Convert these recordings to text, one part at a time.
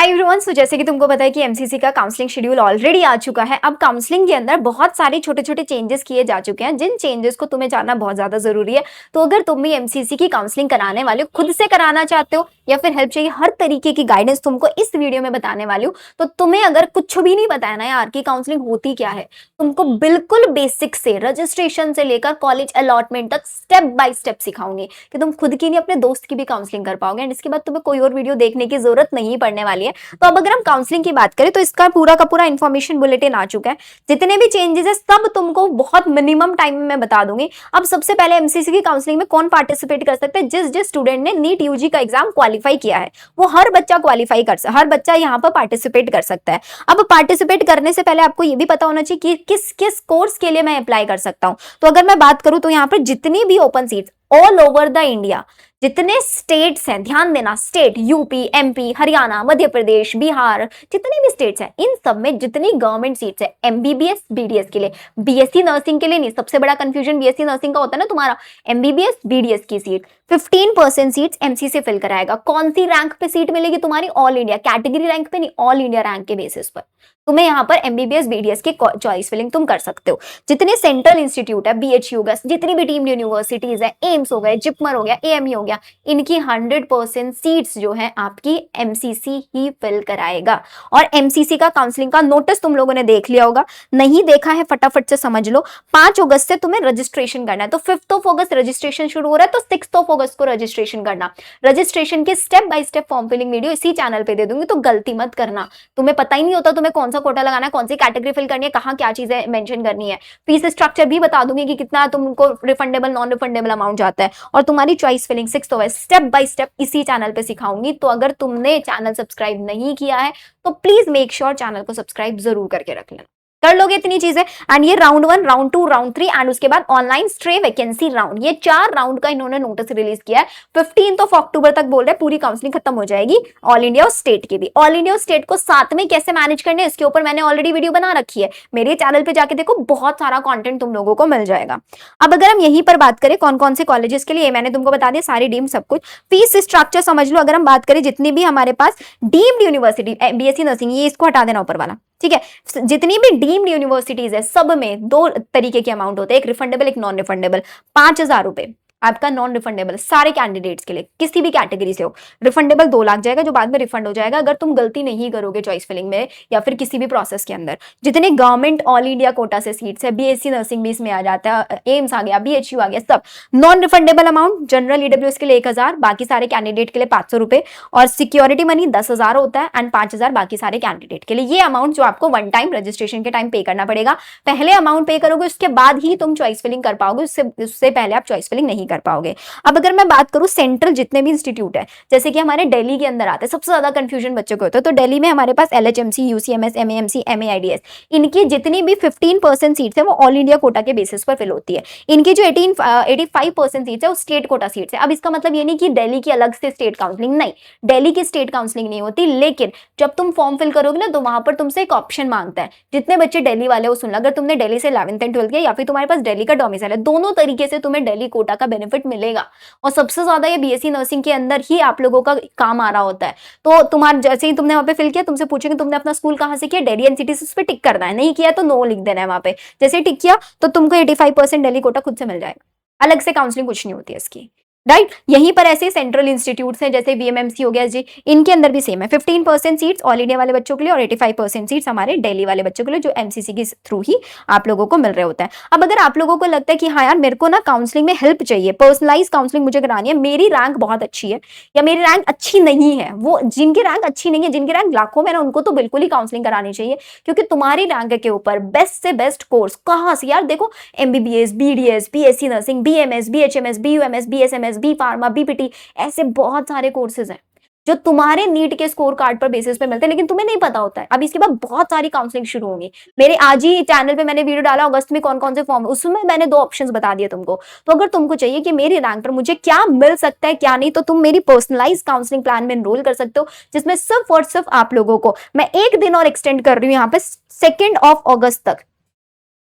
Hi everyone. सो जैसे कि तुमको पता है कि एमसीसी का काउंसलिंग शेड्यूल ऑलरेडी आ चुका है। अब काउंसलिंग के अंदर बहुत सारे छोटे छोटे चेंजेस किए जा चुके हैं, जिन चेंजेस को तुम्हें जानना बहुत ज्यादा जरूरी है। तो अगर तुम भी एमसीसी की काउंसलिंग कराने वाले हो, खुद से कराना चाहते हो या फिर हेल्प चाहिए, हर तरीके की गाइडेंस तुमको इस वीडियो में बताने वाली हूँ। तो तुम्हें अगर कुछ भी नहीं पता है ना यार कि काउंसलिंग होती क्या है, तुमको बिल्कुल बेसिक से रजिस्ट्रेशन से लेकर कॉलेज अलॉटमेंट तक स्टेप बाय स्टेप सिखाऊंगी कि तुम खुद की नहीं अपने दोस्त की भी काउंसलिंग कर पाओगे। एंड इसके बाद तुम्हें कोई और वीडियो देखने की जरूरत नहीं पड़ने वाली है। तो अब अगर हम काउंसलिंग की बात करें तो इसका पूरा का पूरा इन्फॉर्मेशन बुलेटिन आ चुका है। जितने भी चेंजेस है सब तुमको बहुत मिनिमम टाइम में मैं बता दूंगी। अब सबसे पहले एमसीसी की काउंसलिंग में कौन पार्टिसिपेट कर सकता है? जिस जिस स्टूडेंट ने नीट यूजी का एग्जाम क्वालिफाई किया है, वो हर बच्चा क्वालिफाई कर सकता, हर बच्चा यहाँ पर पार्टिसिपेट कर सकता है। अब पार्टिसिपेट करने से पहले आपको ये भी पता होना चाहिए कि किस किस कोर्स के लिए मैं अप्लाई कर सकता हूँ। तो अगर मैं बात करूँ तो यहाँ पर जितनी भी open seats all over the India, जितने स्टेट्स हैं, ध्यान देना, state UP, MP, Haryana, Madhya Pradesh, Bihar, जितने भी स्टेट्स हैं, इन सब में जितनी गवर्नमेंट सीट्स है एमबीबीएस बीडीएस के लिए, बीएससी नर्सिंग के लिए नहीं। सबसे बड़ा कंफ्यूजन बीएससी नर्सिंग का होता है ना तुम्हारा। एमबीबीएस बीडीएस की सीट 15% सीट्स एमसीसी फिल कराएगा। कौन सी रैंक पे सीट मिलेगी तुम्हारी? ऑल इंडिया, कैटेगरी रैंक पे नहीं, ऑल इंडिया रैंक के बेसिस पर तुम्हें यहाँ पर एमबीबीएस बीडीएस की चॉइस फिलिंग तुम कर सकते हो। जितने सेंट्रल इंस्टीट्यूट है, बीएचयू होगा, जितनी भी डीम्ड यूनिवर्सिटीज है, एम्स हो गए, जिपमर हो गया, एएमयू हो गया, इनकी 100% सीट्स जो है आपकी एमसीसी ही फिल कराएगा। और एमसीसी का काउंसलिंग का नोटिस तुम लोगों ने देख लिया होगा, नहीं देखा है फटाफट से समझ लो। 5 अगस्त से तुम्हें रजिस्ट्रेशन करना है। तो 5 अगस्त रजिस्ट्रेशन शुरू हो रहा है, तो 6 अगस्त को रजिस्ट्रेशन करना। रजिस्ट्रेशन की step by step form filling video इसी चैनल पे दे दूंगी, तो गलती मत करना। तुम्हें पता ही नहीं होता तुम्हें कौन सा कोटा लगाना है, कौन सी कैटेगरी फिल करनी है, कहाँ क्या चीजें मेंशन करनी है। फीस स्ट्रक्चर भी बता दूंगी कि कितना तुमको रिफंडेबल नॉन रिफंडेबल अमाउंट जाता है, और तुम्हारी चॉइस फिलिंग 6 अगस्त स्टेप बाय स्टेप इसी चैनल पे सिखाऊंगी। तो अगर तुमने चैनल सब्सक्राइब नहीं किया है तो प्लीज मेक श्योर चैनल को सब्सक्राइब जरूर करके रख लेना। कर लोगे इतनी चीजें। एंड ये राउंड 1, राउंड 2, राउंड 3 एंड उसके बाद ऑनलाइन स्ट्रे वैकेंसी राउंड, ये 4 राउंड का इन्होंने नोटिस रिलीज किया है। 15 अक्टूबर तक बोल रहे पूरी काउंसलिंग खत्म हो जाएगी, ऑल इंडिया और स्टेट की भी। ऑल इंडिया और स्टेट को साथ में कैसे मैनेज करने, इसके ऊपर मैंने ऑलरेडी वीडियो बना रखी है, मेरे चैनल पे जाके देखो, बहुत सारा कॉन्टेंट तुम लोगों को मिल जाएगा। अब अगर हम यहीं पर बात करें कौन कौन से कॉलेजेस के लिए, मैंने तुमको बता दिया, सारी डीम सब कुछ। फीस स्ट्रक्चर समझ लो। अगर हम बात करें जितनी भी हमारे पास डीम्ड यूनिवर्सिटी, बीएससी नर्सिंग, ये इसको हटा देना ऊपर वाला, ठीक है। जितनी भी डीम्ड यूनिवर्सिटीज है सब में 2 तरीके के अमाउंट होते हैं, एक रिफंडेबल एक नॉन रिफंडेबल। 5,000 रुपए आपका नॉन रिफंडेबल सारे कैंडिडेट्स के लिए, किसी भी कैटेगरी से हो। रिफंडेबल 2 लाख जाएगा, जो बाद में रिफंड हो जाएगा अगर तुम गलती नहीं करोगे चॉइस फिलिंग में या फिर किसी भी प्रोसेस के अंदर। जितने गवर्नमेंट ऑल इंडिया कोटा से सीट्स है, बीएससी नर्सिंग भी इसमें आ जाता है, एम्स आ गया, बीएचयू आ गया, सब non refundable amount. General EWS के लिए 1,000, बाकी सारे कैंडिडेट के लिए 500 रुपए, और सिक्योरिटी मनी 10,000 होता है एंड 5,000 बाकी सारे कैंडिडेट के लिए। ये अमाउंट जो आपको वन टाइम रजिस्ट्रेशन के टाइम पे करना पड़ेगा। पहले अमाउंट पे करोगे, उसके बाद ही तुम चॉइस फिलिंग कर पाओगे, उससे पहले आप चॉइस फिलिंग नहीं कर पाओगे। अब अगर मैं बात करूं सेंट्रल जितने भी इंस्टीट्यूट है, जैसे कि हमारे दिल्ली के अंदर आते हैं, सबसे ज्यादा कंफ्यूजन बच्चों को होता है। तो दिल्ली में हमारे पास एलएचएमसी, यूसीएमएस, एमएएमसी, एमएआईडीएस, इनकी जितनी भी 15% सीट्स है वो ऑल इंडिया कोटा के बेसिस पर फिल होती है। इनकी जो 85% सीट्स है वो स्टेट कोटा सीट्स है। अब इसका मतलब ये नहीं कि दिल्ली की अलग से स्टेट काउंसलिंग, नहीं, दिल्ली की स्टेट काउंसलिंग नहीं होती। लेकिन जब तुम फॉर्म फिल करोगे ना, तो वहां पर तुमसे एक ऑप्शन मांगता है। जितने बच्चे दिल्ली वाले हो, सुन, अगर तुमने दिल्ली से 11th एंड 12th किया या फिर तुम्हारे पास दिल्ली का डोमिसाइल है, दोनों तरीके से तुम्हें दिल्ली कोटा का बेनिफिट मिलेगा। और सबसे ज्यादा ये बीएससी नर्सिंग के अंदर ही आप लोगों का काम आ रहा होता है। तो तुम्हारा जैसे ही तुमने वहां पे फिल किया, तुमसे पूछेंगे तुमने अपना स्कूल कहां से किया, दिल्ली एनसीटी से, उस पे टिक करना है। नहीं किया तो नो लिख देना है वहां पे। जैसे टिक किया तो तुमको 85% दिल्ली कोटा खुद से मिल जाएगा, अलग से काउंसलिंग कुछ नहीं होती है इसकी, राइट। यहीं पर ऐसे सेंट्रल इंस्टीट्यूट्स हैं जैसे वीएमएमसी हो गया जी, इनके अंदर भी सेम है। 15% सीट्स ऑल इंडिया वाले बच्चों के लिए और 85% सीट्स हमारे दिल्ली वाले बच्चों के लिए, जो एमसीसी के थ्रू ही आप लोगों को मिल रहे होता है। अब अगर आप लोगों को लगता है कि हाँ यार मेरे को ना काउंसलिंग में हेल्प चाहिए, पर्सनलाइज काउंसलिंग मुझे करानी है, मेरी रैंक बहुत अच्छी है या मेरी रैंक अच्छी नहीं है, वो जिनकी रैंक अच्छी नहीं है, जिनकी रैंक लाखों में ना, उनको तो बिल्कुल ही काउंसलिंग करानी चाहिए। क्योंकि तुम्हारी रैंक के ऊपर बेस्ट से बेस्ट कोर्स कहाँ से यार, देखो MBBS, BDS, BSc nursing, BMS, BHMS, BUMS, BSMS, B pharma, BPT, ऐसे बहुत सारे कोर्सेज हैं जो तुम्हारे नीट के स्कोर कार्ड पर बेसिस पे मिलते हैं, लेकिन तुम्हें नहीं पता होता है। अब इसके बाद बहुत सारी काउंसलिंग शुरू होंगी। मेरे आज ही चैनल पे मैंने वीडियो डाला अगस्त में कौन कौन से फॉर्म, उसमें मैंने 2 ऑप्शंस बता दिए तुमको। तो अगर तुमको चाहिए कि मेरी रैंक पर मुझे क्या मिल सकता है क्या नहीं, तो तुम मेरी पर्सनलाइज काउंसलिंग प्लान में एनरोल कर सकते हो, जिसमें सिर्फ और सिर्फ आप लोगों को मैं 1 दिन और एक्सटेंड कर रही हूँ यहाँ पे 2 अगस्त तक।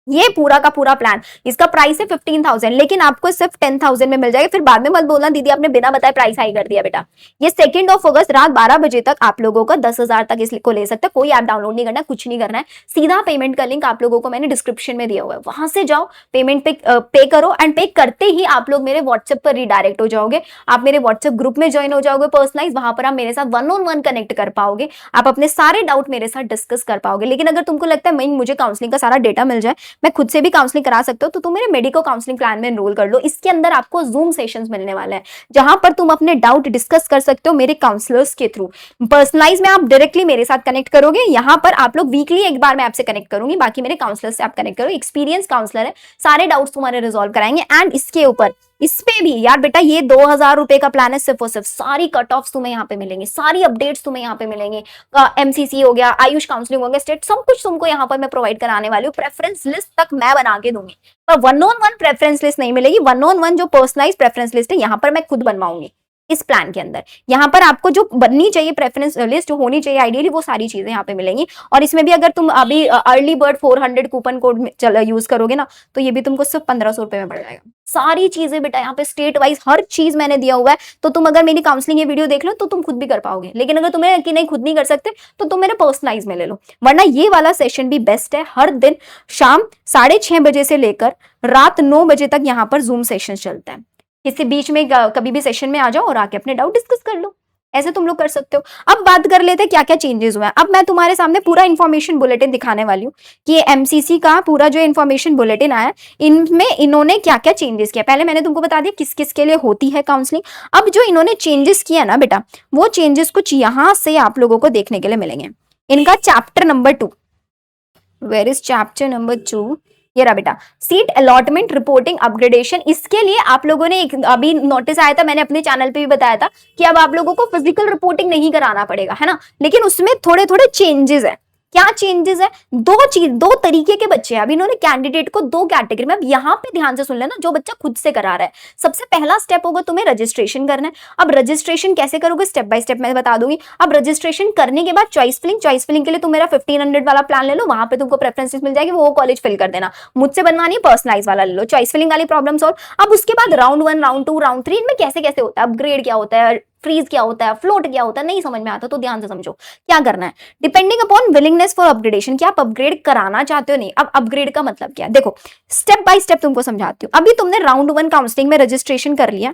ये पूरा का पूरा प्लान, इसका प्राइस है 15,000, लेकिन आपको सिर्फ 10,000 में मिल जाएगा। फिर बाद में मत बोलना दीदी आपने बिना बताए प्राइस हाई कर दिया। बेटा ये 2 अगस्त रात 12 बजे तक आप लोगों का 10,000 तक इसको ले सकते हैं। कोई ऐप डाउनलोड नहीं करना, कुछ नहीं करना है, सीधा पेमेंट का लिंक आप लोगों को मैंने डिस्क्रिप्शन में दिया हुआ है, वहां से जाओ, पेमेंट पे करो, एंड पे करते ही आप लोग मेरे व्हाट्सएप पर रिडायरेक्ट हो जाओगे। आप मेरे व्हाट्सएप ग्रुप में ज्वाइन हो जाओगे पर्सनलाइज, वहां पर आप मेरे साथ 1-on-1 कनेक्ट कर पाओगे, आप अपने सारे डाउट मेरे साथ डिस्कस कर पाओगे। लेकिन अगर तुमको लगता है मुझे काउंसलिंग का सारा डेटा मिल जाए, मैं खुद से भी काउंसलिंग करा सकते हो, तो तुम मेरे मेडिको काउंसलिंग प्लान में एनरोल कर लो। इसके अंदर आपको जूम सेशंस मिलने वाले हैं, जहां पर तुम अपने डाउट डिस्कस कर सकते हो मेरे काउंसलर्स के थ्रू। पर्सनलाइज में आप डायरेक्टली मेरे साथ कनेक्ट करोगे, यहां पर आप लोग वीकली एक बार मैं आपसे कनेक्ट करूंगी, बाकी मेरे काउंसलर से आप कनेक्ट करो, एक्सपीरियंस काउंसलर है, सारे डाउट्स तुम्हारे रिजॉल्व कराएंगे। एंड इसके ऊपर इस पे भी यार बेटा ये 2,000 रुपए का प्लान है, सिर्फ और सिर्फ सारी कट ऑफ्स तुम्हें यहाँ पे मिलेंगे, सारी अपडेट्स तुम्हें यहाँ पे मिलेंगे, एमसीसी हो गया, आयुष काउंसलिंग हो गया, स्टेट, सब कुछ तुमको यहाँ पर मैं प्रोवाइड कराने वाली हूँ। प्रेफरेंस लिस्ट तक मैं बना के दूंगी, पर 1-on-1 प्रेफरेंस लिस्ट नहीं मिलेगी। 1-on-1 जो पर्सनलाइज प्रेफरेंस लिस्ट है यहाँ पर मैं खुद बनवाऊंगी इस प्लान के अंदर। यहाँ पर आपको जो बननी चाहिए प्रेफरेंस लिस्ट, जो होनी चाहिए आइडियली, वो सारी चीजें यहाँ पे मिलेंगी। और इसमें भी अगर तुम अभी early bird 400 coupon code use करोगे ना, तो ये भी तुमको सिर्फ 1,500 रुपए में पड़ जाएगा। सारी चीजें बेटा यहाँ पे स्टेट वाइज हर चीज मैंने दिया हुआ है, तो तुम अगर मेरी काउंसलिंग ये वीडियो देख लो तो तुम खुद भी कर पाओगे। लेकिन अगर तुम्हें कि नहीं खुद नहीं कर सकते, तो तुम मेरे पर्सनलाइज में ले लो, वरना ये वाला सेशन भी बेस्ट है। हर दिन शाम 6:30 बजे से लेकर रात 9 बजे तक यहाँ पर जूम सेशन चलता है। किसी बीच में कभी भी सेशन में आ जाओ और आके अपने डाउट डिस्कस कर लो, ऐसे तुम लोग कर सकते हो। अब बात कर लेते हैं क्या क्या चेंजेस हुए हैं। अब मैं तुम्हारे सामने पूरा इन्फॉर्मेशन बुलेटिन दिखाने वाली हूँ कि ये एमसीसी का पूरा जो इन्फॉर्मेशन बुलेटिन आया, इनमें इन्होंने क्या क्या चेंजेस किया। पहले मैंने तुमको बता दिया किस किस के लिए होती है काउंसलिंग। अब जो इन्होंने चेंजेस किया ना बेटा, वो चेंजेस कुछ यहां से आप लोगों को देखने के लिए मिलेंगे। इनका chapter number 2, where is chapter number 2, ये रहा बेटा, सीट अलॉटमेंट रिपोर्टिंग अपग्रेडेशन। इसके लिए आप लोगों ने एक अभी नोटिस आया था, मैंने अपने चैनल पे भी बताया था कि अब आप लोगों को फिजिकल रिपोर्टिंग नहीं कराना पड़ेगा, है ना, लेकिन उसमें थोड़े थोड़े चेंजेस है। क्या चेंजेस है? दो तरीके के बच्चे हैं। अब इन्होंने कैंडिडेट को 2 कैटेगरी में, अब यहाँ पे ध्यान से सुन लेना, जो बच्चा खुद से करा रहा है, सबसे पहला स्टेप होगा तुम्हें रजिस्ट्रेशन करना है। अब रजिस्ट्रेशन कैसे करोगे, स्टेप बाय स्टेप मैं बता दूंगी। अब रजिस्ट्रेशन करने के बाद चॉइस फिलिंग के लिए तुम मेरा 1500 वाला प्लान ले लो, वहां पे तुमको प्रेफरेंसेस मिल जाएगी, वो कॉलेज फिल कर देना। मुझसे बनवानी है पर्सनलाइज वाला ले लो, चॉइस फिलिंग वाली प्रॉब्लम सॉल्व। अब उसके बाद राउंड 1, राउंड 2, राउंड 3 इनमें कैसे कैसे होता है, अपग्रेड क्या होता है, फ्रीज क्या होता है, फ्लोट क्या होता है, नहीं समझ में आता तो ध्यान से समझो क्या करना है। Depending upon willingness for upgradation, क्या आप अपग्रेड कराना चाहते हो नहीं। अब अपग्रेड का मतलब क्या है, देखो स्टेप बाय स्टेप तुमको समझाती हूँ। अभी तुमने राउंड 1 काउंसलिंग में रजिस्ट्रेशन कर लिया,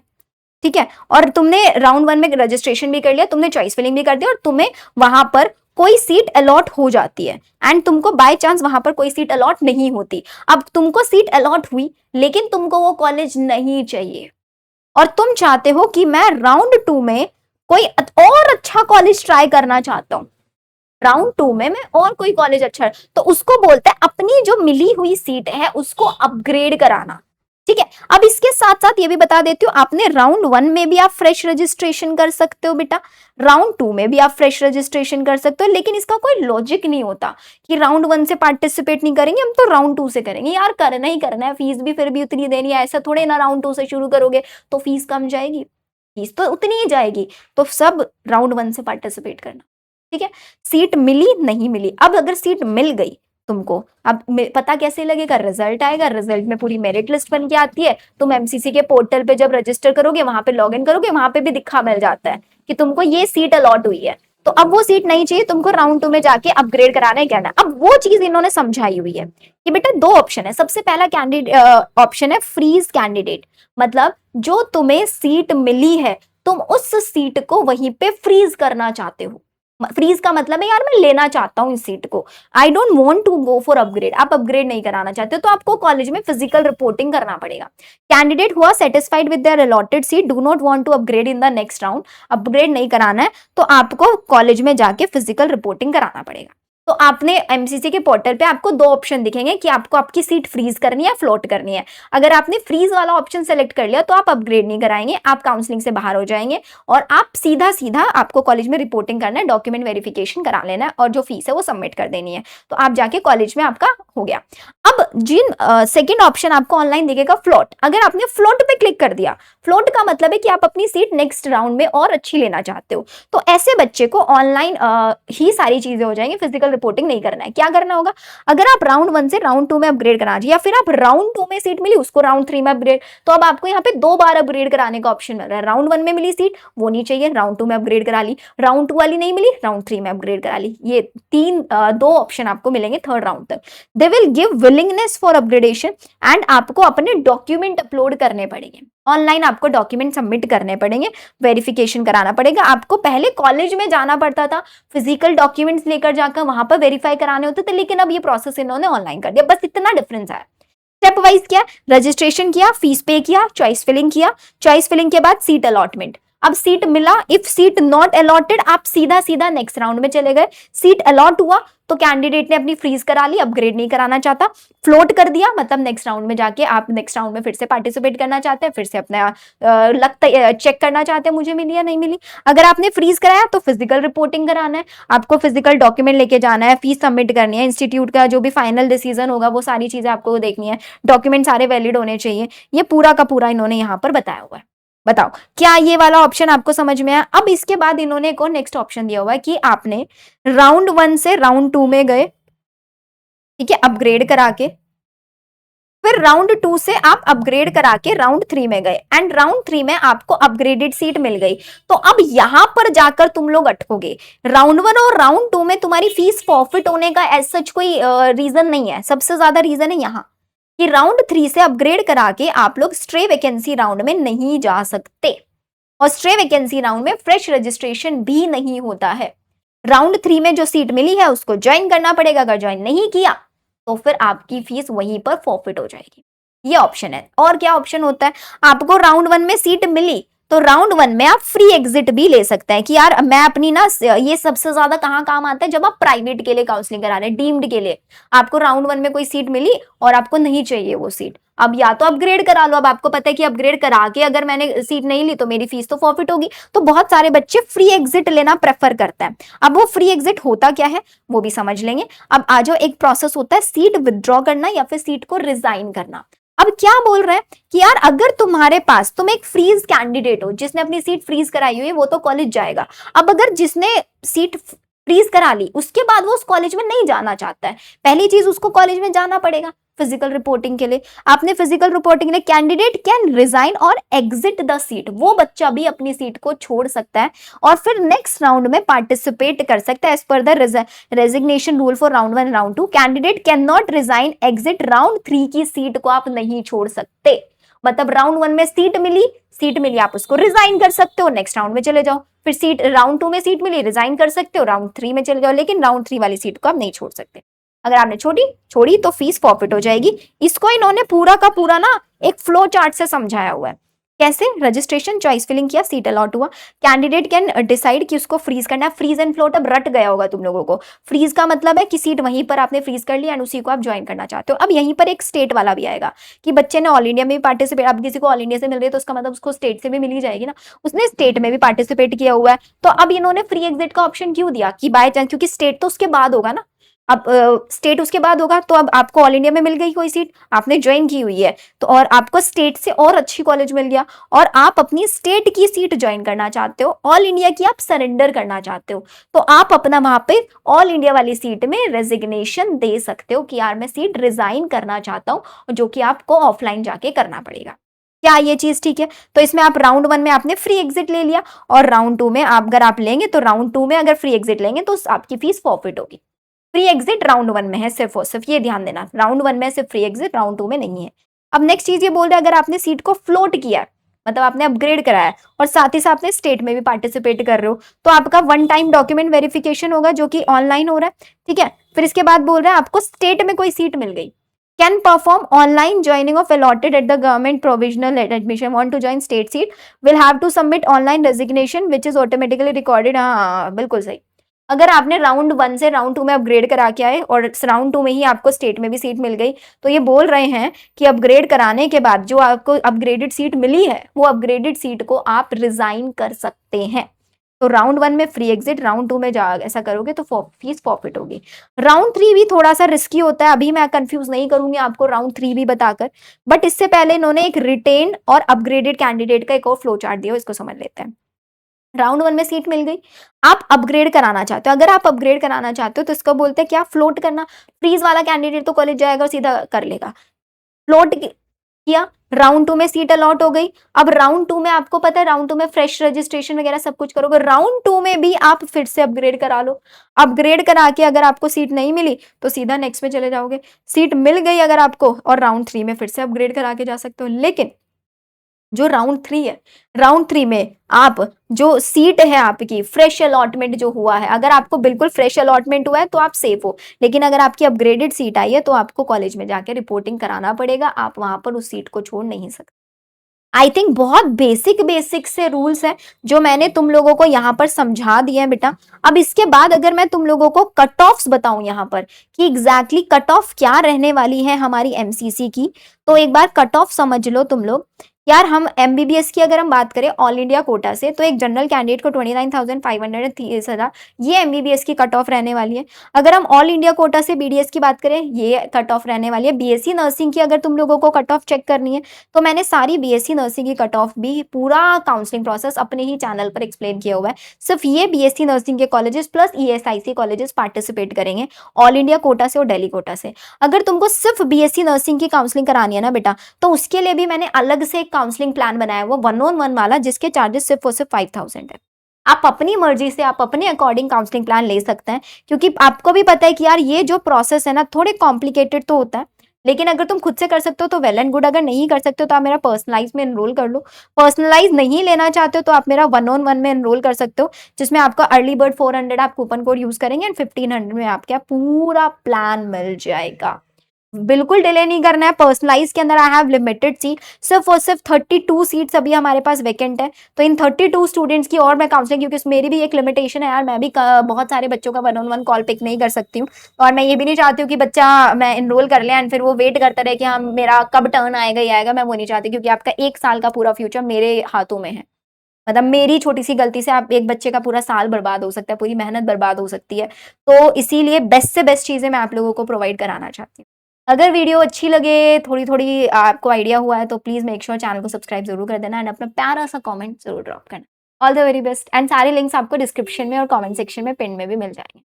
ठीक है, और तुमने राउंड 1 में रजिस्ट्रेशन भी कर लिया, तुमने चॉइस फिलिंग भी कर दिया, और तुम्हें वहां पर कोई सीट अलॉट हो जाती है, एंड तुमको बाय चांस वहां पर कोई सीट अलॉट नहीं होती। अब तुमको सीट अलॉट हुई, लेकिन तुमको वो कॉलेज नहीं चाहिए, और तुम चाहते हो कि मैं राउंड 2 में कोई और अच्छा कॉलेज ट्राई करना चाहता हूं, राउंड 2 में मैं और कोई कॉलेज अच्छा, तो उसको बोलते हैं अपनी जो मिली हुई सीट है उसको अपग्रेड कराना, ठीक है। अब इसके साथ साथ ये भी बता देती हूँ, आपने राउंड 1 में भी आप फ्रेश रजिस्ट्रेशन कर सकते हो बेटा, राउंड 2 में भी आप फ्रेश रजिस्ट्रेशन कर सकते हो, लेकिन इसका कोई लॉजिक नहीं होता कि राउंड 1 से पार्टिसिपेट नहीं करेंगे हम तो राउंड 2 से करेंगे। यार करना ही करना है, फीस भी फिर भी उतनी देनी है, ऐसा थोड़े ना राउंड 2 से शुरू करोगे तो फीस कम जाएगी, फीस तो उतनी ही जाएगी। तो सब राउंड 1 से पार्टिसिपेट करना, ठीक है। सीट मिली नहीं मिली, अब अगर सीट मिल गई तुमको, अब पता कैसे लगेगा, रिजल्ट आएगा, रिजल्ट में पूरी मेरिट लिस्ट बन के आती है। तुम एमसीसी के पोर्टल पे जब रजिस्टर करोगे, वहां पे लॉग इन करोगे, वहां पे भी दिखा मिल जाता है कि तुमको ये सीट अलॉट हुई है। तो अब वो सीट नहीं चाहिए तुमको, राउंड 2 में जाके अपग्रेड कराना है, कहना। अब वो चीज इन्होंने समझाई हुई है कि बेटा 2 ऑप्शन है। सबसे पहला कैंडिडेट ऑप्शन है फ्रीज कैंडिडेट, मतलब जो तुम्हें सीट मिली है तुम उस सीट को वहीं पे फ्रीज करना चाहते हो। फ्रीज का मतलब है यार मैं लेना चाहता हूं इस सीट को, I don't want to go for upgrade, आप अपग्रेड नहीं कराना चाहते तो आपको कॉलेज में फिजिकल रिपोर्टिंग करना पड़ेगा। कैंडिडेट हुआ satisfied with their allotted seat, do not want to upgrade in the next round, upgrade नहीं कराना है तो आपको कॉलेज में जाके फिजिकल रिपोर्टिंग कराना पड़ेगा। तो आपने एमसीसी के पोर्टल पे आपको 2 ऑप्शन दिखेंगे कि आपको आपकी सीट फ्रीज करनी है या फ्लोट करनी है। अगर आपने फ्रीज वाला ऑप्शन सेलेक्ट कर लिया तो आप अपग्रेड नहीं कराएंगे, आप काउंसलिंग से बाहर हो जाएंगे और आप सीधा सीधा आपको कॉलेज में रिपोर्टिंग करना है, डॉक्यूमेंट वेरिफिकेशन करा लेना है और जो फीस है वो सबमिट कर देनी है, तो आप जाके कॉलेज में आपका हो गया। अब जिन सेकेंड ऑप्शन आपको ऑनलाइन दिखेगा फ्लोट, अगर आपने फ्लोट पे क्लिक कर दिया, फ्लोट का मतलब है कि आप अपनी सीट नेक्स्ट राउंड में और अच्छी लेना चाहते हो, तो ऐसे बच्चे को ऑनलाइन ही सारी चीजें हो जाएंगी, फिजिकल रिपोर्टिंग नहीं करना है। क्या करना होगा, अगर आप राउंड 1 से राउंड 2 में अपग्रेड कराना चाहिए या फिर आप राउंड 2 में सीट मिली उसको राउंड 3 में अपग्रेड, तो अब आपको यहाँ पे 2 बार अपग्रेड कराने का ऑप्शन मिल रहा है। राउंड 1 में मिली सीट वो नहीं चाहिए, राउंड 2 में अपग्रेड करा ली, राउंड 2 वाली नहीं मिली, राउंड 3 में अपग्रेड करा ली। ये दो ऑप्शन आपको मिलेंगे थर्ड राउंड तक। They will give willingness for upgradation and आपको अपने डॉक्यूमेंट अपलोड करने पड़ेंगे, ऑनलाइन आपको डॉक्यूमेंट सबमिट करने पड़ेंगे, वेरिफिकेशन कराना पड़ेगा। आपको पहले कॉलेज में जाना पड़ता था, फिजिकल डॉक्यूमेंट्स लेकर जाकर वहां पर वेरीफाई कराने होते थे, लेकिन अब ये प्रोसेस इन्होंने ऑनलाइन कर दिया, बस इतना डिफरेंस है। स्टेप वाइज क्या, रजिस्ट्रेशन किया, फीस पे किया, चॉइस फिलिंग किया, चॉइस फिलिंग के बाद सीट अलॉटमेंट। अब सीट मिला, इफ सीट नॉट अलॉटेड आप सीधा सीधा नेक्स्ट राउंड में चले गए। सीट अलॉट हुआ तो कैंडिडेट ने अपनी फ्रीज करा ली, अपग्रेड नहीं कराना चाहता, फ्लोट कर दिया, मतलब नेक्स्ट राउंड में जाके आप नेक्स्ट राउंड में फिर से पार्टिसिपेट करना चाहते हैं, फिर से अपना लगता चेक करना चाहते हैं मुझे मिली या नहीं मिली। अगर आपने फ्रीज कराया तो फिजिकल रिपोर्टिंग कराना है, आपको फिजिकल डॉक्यूमेंट लेके जाना है, फीस सबमिट करनी है, इंस्टीट्यूट का जो भी फाइनल डिसीजन होगा वो सारी चीजें आपको देखनी है, डॉक्यूमेंट सारे वैलिड होने चाहिए। ये पूरा का पूरा इन्होंने यहाँ पर बताया हुआ है। बताओ क्या ये वाला ऑप्शन आपको समझ में आया। अब इसके बाद इन्होंने एक और नेक्स्ट ऑप्शन दिया हुआ है कि आपने राउंड 1 से राउंड 2 में गए, ठीक है, अपग्रेड करा के, फिर राउंड 2 से आप अपग्रेड करा के राउंड 3 में गए एंड राउंड 3 में आपको अपग्रेडेड सीट मिल गई, तो अब यहां पर जाकर तुम लोग अटकोगे। राउंड 1 और राउंड 2 में तुम्हारी फीस फॉरफिट होने का एज सच कोई रीजन नहीं है। सबसे ज्यादा रीजन है यहाँ कि राउंड 3 से अपग्रेड करा के आप लोग स्ट्रे वैकेंसी राउंड में नहीं जा सकते, और स्ट्रे वैकेंसी राउंड में फ्रेश रजिस्ट्रेशन भी नहीं होता है। राउंड 3 में जो सीट मिली है उसको ज्वाइन करना पड़ेगा, अगर ज्वाइन नहीं किया तो फिर आपकी फीस वहीं पर फॉरफिट हो जाएगी। ये ऑप्शन है। और क्या ऑप्शन होता है, आपको राउंड 1 में सीट मिली तो राउंड 1 में आप फ्री एग्जिट भी ले सकते हैं कि यार मैं अपनी ना, ये सबसे ज्यादा कहाँ काम आता है जब आप प्राइवेट के लिए काउंसलिंग करा रहे हैं, डीम्ड के लिए। आपको राउंड 1 में कोई सीट मिली और आपको नहीं चाहिए वो सीट, अब या तो अपग्रेड करा लो। अब आपको पता है कि अपग्रेड करा के अगर मैंने सीट नहीं ली तो मेरी फीस तो फॉरफिट होगी, तो बहुत सारे बच्चे फ्री एग्जिट लेना प्रेफर करते हैं। अब वो फ्री एग्जिट होता क्या है वो भी समझ लेंगे। अब आ जाओ, एक प्रोसेस होता है सीट विदड्रॉ करना या फिर सीट को रिजाइन करना। अब क्या बोल रहे हैं कि यार अगर तुम्हारे पास, तुम एक फ्रीज कैंडिडेट हो, जिसने अपनी सीट फ्रीज कराई हुई है वो तो कॉलेज जाएगा। अब अगर जिसने सीट फ्रीज करा ली उसके बाद वो उस कॉलेज में नहीं जाना चाहता है, पहली चीज उसको कॉलेज में जाना पड़ेगा फिजिकल रिपोर्टिंग के लिए। आपने फिजिकल रिपोर्टिंग के लिए कैंडिडेट कैन रिजाइन और एग्जिट द सीट, वो बच्चा भी अपनी सीट को छोड़ सकता है और फिर नेक्स्ट राउंड में पार्टिसिपेट कर सकता है। As per the resignation rule for round 1 round 2 candidate can not resign exit round 3 की सीट को आप नहीं छोड़ सकते। मतलब राउंड 1 में सीट मिली आप उसको रिजाइन कर सकते हो, नेक्स्ट राउंड में चले जाओ। फिर सीट राउंड 2 में सीट मिली, रिजाइन कर सकते हो, राउंड 3 में चले जाओ, लेकिन राउंड 3 वाली सीट को आप नहीं छोड़ सकते। अगर आपने छोड़ी तो फीस फॉरफिट हो जाएगी। इसको इन्होंने पूरा का पूरा ना एक फ्लो चार्ट से समझाया हुआ है। कैसे, रजिस्ट्रेशन, चॉइस फिलिंग किया, सीट अलॉट हुआ, कैंडिडेट कैन डिसाइड कि उसको फ्रीज करना है। फ्रीज एंड फ्लोट अब रट गया होगा तुम लोगों को। फ्रीज का मतलब है कि सीट वहीं पर आपने फ्रीज कर ली एंड उसी को आप ज्वाइन करना चाहते हो। अब यहीं पर एक स्टेट वाला भी आएगा कि बच्चे ने ऑल इंडिया में भी पार्टिसिपेट, अब किसी को ऑल इंडिया से मिल रही है तो उसका मतलब उसको स्टेट से भी मिल ही जाएगी ना, उसने स्टेट में भी पार्टिसिपेट किया हुआ है। तो अब इन्होंने फ्री एग्जिट का ऑप्शन क्यों दिया कि बाय चांस, क्योंकि स्टेट तो उसके बाद होगा ना, अब स्टेट उसके बाद होगा, तो अब आपको ऑल इंडिया में मिल गई कोई सीट, आपने ज्वाइन की हुई है, तो और आपको स्टेट से और अच्छी कॉलेज मिल गया और आप अपनी स्टेट की सीट ज्वाइन करना चाहते हो, ऑल इंडिया की आप सरेंडर करना चाहते हो, तो आप अपना वहां पे ऑल इंडिया वाली सीट में रेजिग्नेशन दे सकते हो कि यार मैं सीट रिजाइन करना चाहता हूं, जो कि आपको ऑफलाइन जाके करना पड़ेगा। क्या ये चीज ठीक है? तो इसमें आप राउंड 1 में आपने फ्री एग्जिट ले लिया और राउंड 2 में आप अगर आप लेंगे तो राउंड 2 में अगर फ्री एग्जिट लेंगे तो आपकी फीस फॉरफिट होगी। फ्री एग्जिट राउंड 1 में है सिर्फ और सिर्फ, ये ध्यान देना, राउंड 1 में सिर्फ फ्री एग्जिट, राउंड 2 में नहीं है। अब नेक्स्ट चीज ये बोल रहे हैं अगर आपने सीट को फ्लोट किया है, मतलब आपने अपग्रेड कराया है और साथ ही साथ आपने स्टेट में भी पार्टिसिपेट कर रहे हो, तो आपका वन टाइम डॉक्यूमेंट वेरिफिकेशन होगा जो कि ऑनलाइन हो रहा है, ठीक है। फिर इसके बाद बोल रहे हैं आपको स्टेट में कोई सीट मिल गई, can perform online joining of allotted at the government provisional admission, want to join state seat will have to submit online resignation which is automatically recorded। हाँ बिल्कुल सही। अगर आपने राउंड 1 से राउंड 2 में अपग्रेड करा के आए और राउंड 2 में ही आपको स्टेट में भी सीट मिल गई, तो ये बोल रहे हैं कि अपग्रेड कराने के बाद जो आपको अपग्रेडेड सीट मिली है वो अपग्रेडेड सीट को आप रिजाइन कर सकते हैं। तो राउंड 1 में फ्री एग्जिट, राउंड 2 में ऐसा करोगे तो फीस फॉरफिट होगी। राउंड 3 भी थोड़ा सा रिस्की होता है, अभी मैं कंफ्यूज नहीं करूंगी आपको राउंड 3 भी बताकर, बट इससे पहले इन्होंने एक रिटेन और अपग्रेडेड कैंडिडेट का एक और फ्लो चार्ट दिया, इसको समझ लेते हैं। राउंड 1 में सीट मिल गई, आप अपग्रेड कराना चाहते हो। अगर आप अपग्रेड कराना चाहते हो तो इसको बोलते हैं क्या, फ्लोट करना। फ्रीज वाला कैंडिडेट तो कॉलेज जाएगा और सीधा कर लेगा। फ्लोट किया, राउंड 2 में सीट अलॉट हो गई। अब राउंड 2 में आपको पता है, राउंड 2 में फ्रेश रजिस्ट्रेशन वगैरह सब कुछ करोगे। राउंड 2 में भी आप फिर से अपग्रेड करा लो। अपग्रेड करा के अगर आपको सीट नहीं मिली तो सीधा नेक्स्ट में चले जाओगे। सीट मिल गई अगर आपको, और राउंड 3 में फिर से अपग्रेड करा के जा सकते हो। लेकिन जो राउंड 3 है, राउंड 3 में आप जो सीट है आपकी, फ्रेश अलॉटमेंट जो हुआ है, अगर आपको बिल्कुल फ्रेश अलॉटमेंट हुआ है तो आप सेफ हो। लेकिन अगर आपकी अपग्रेडेड सीट आई है तो आपको कॉलेज में जाके रिपोर्टिंग कराना पड़ेगा, आप वहां पर उस सीट को छोड़ नहीं सकते। आई थिंक बहुत बेसिक बेसिक से रूल्स हैं जो मैंने तुम लोगों को यहाँ पर समझा दिए हैं बेटा। अब इसके बाद अगर मैं तुम लोगों को कट ऑफ्स बताऊं यहाँ पर कि एग्जैक्टली कट ऑफ क्या रहने वाली है हमारी एमसीसी की, तो एक बार कट ऑफ समझ लो तुम लोग। यार हम एमबीबीएस की अगर हम बात करें ऑल इंडिया कोटा से, तो एक जनरल कैंडिडेट को 29,500 30,000 ये एमबीबीएस की कट ऑफ रहने वाली है। अगर हम ऑल इंडिया कोटा से बीडीएस की बात करें, ये कट ऑफ रहने वाली है। बीएससी नर्सिंग की अगर तुम लोगों को कट ऑफ चेक करनी है तो मैंने सारी बीएससी नर्सिंग की कट ऑफ भी पूरा काउंसलिंग प्रोसेस अपने ही चैनल पर एक्सप्लेन किया हुआ है। सिर्फ ये बीएससी नर्सिंग के colleges plus ESIC colleges participate करेंगे ऑल इंडिया कोटा से और दिल्ली कोटा से। अगर तुमको सिर्फ बीएससी नर्सिंग की काउंसलिंग करानी है ना बेटा, तो उसके लिए भी मैंने अलग से एक काउंसलिंग प्लान बनाया हुआ 1-on-1 वाला, जिसके चार्जेस सिर्फ और सिर्फ 5,000 है। आप अपनी मर्जी से, आप अपने अकॉर्डिंग काउंसलिंग प्लान ले सकते हैं, क्योंकि आपको भी पता है कि यार ये जो प्रोसेस है ना थोड़े कॉम्प्लिकेटेड तो होता है। लेकिन अगर तुम खुद से कर सकते हो तो वेल एंड गुड, अगर नहीं कर सकते हो तो आप मेरा पर्सनलाइज में एनरोल कर लो। पर्सनलाइज नहीं लेना चाहते हो तो आप मेरा 1-on-1 में एनरोल कर सकते हो, जिसमें आपका अर्ली बर्ड 400 आप कूपन कोड यूज करेंगे एंड 1500 में आपका पूरा प्लान मिल जाएगा। बिल्कुल डिले नहीं करना है। पर्सनलाइज के अंदर आई हैव लिमिटेड सीट, सिर्फ और सिर्फ 32 सीट्स अभी हमारे पास वैकेंट है। तो इन 32 स्टूडेंट्स की और मैं काउंसलिंग, क्योंकि मेरी भी एक लिमिटेशन है यार, मैं भी बहुत सारे बच्चों का 1-on-1 कॉल पिक नहीं कर सकती हूँ। और मैं ये भी नहीं चाहती हूँ कि बच्चा मैं इनरोल कर ले एंड फिर वो वेट करता रहे कि हाँ मेरा कब टर्न आएगा ही आएगा। मैं वो नहीं चाहती, क्योंकि आपका 1 साल का पूरा फ्यूचर मेरे हाथों में है। मतलब मेरी छोटी सी गलती से आप एक बच्चे का पूरा साल बर्बाद हो सकता है, पूरी मेहनत बर्बाद हो सकती है। तो इसीलिए बेस्ट से बेस्ट चीजें मैं आप लोगों को प्रोवाइड कराना चाहती हूँ। अगर वीडियो अच्छी लगे, थोड़ी थोड़ी आपको आइडिया हुआ है, तो प्लीज मेक श्योर चैनल को सब्सक्राइब जरूर कर देना एंड अपना प्यारा सा कमेंट जरूर ड्रॉप करना। All the very best, and सारे लिंक्स आपको डिस्क्रिप्शन में और कमेंट सेक्शन में पिन में भी मिल जाएंगे।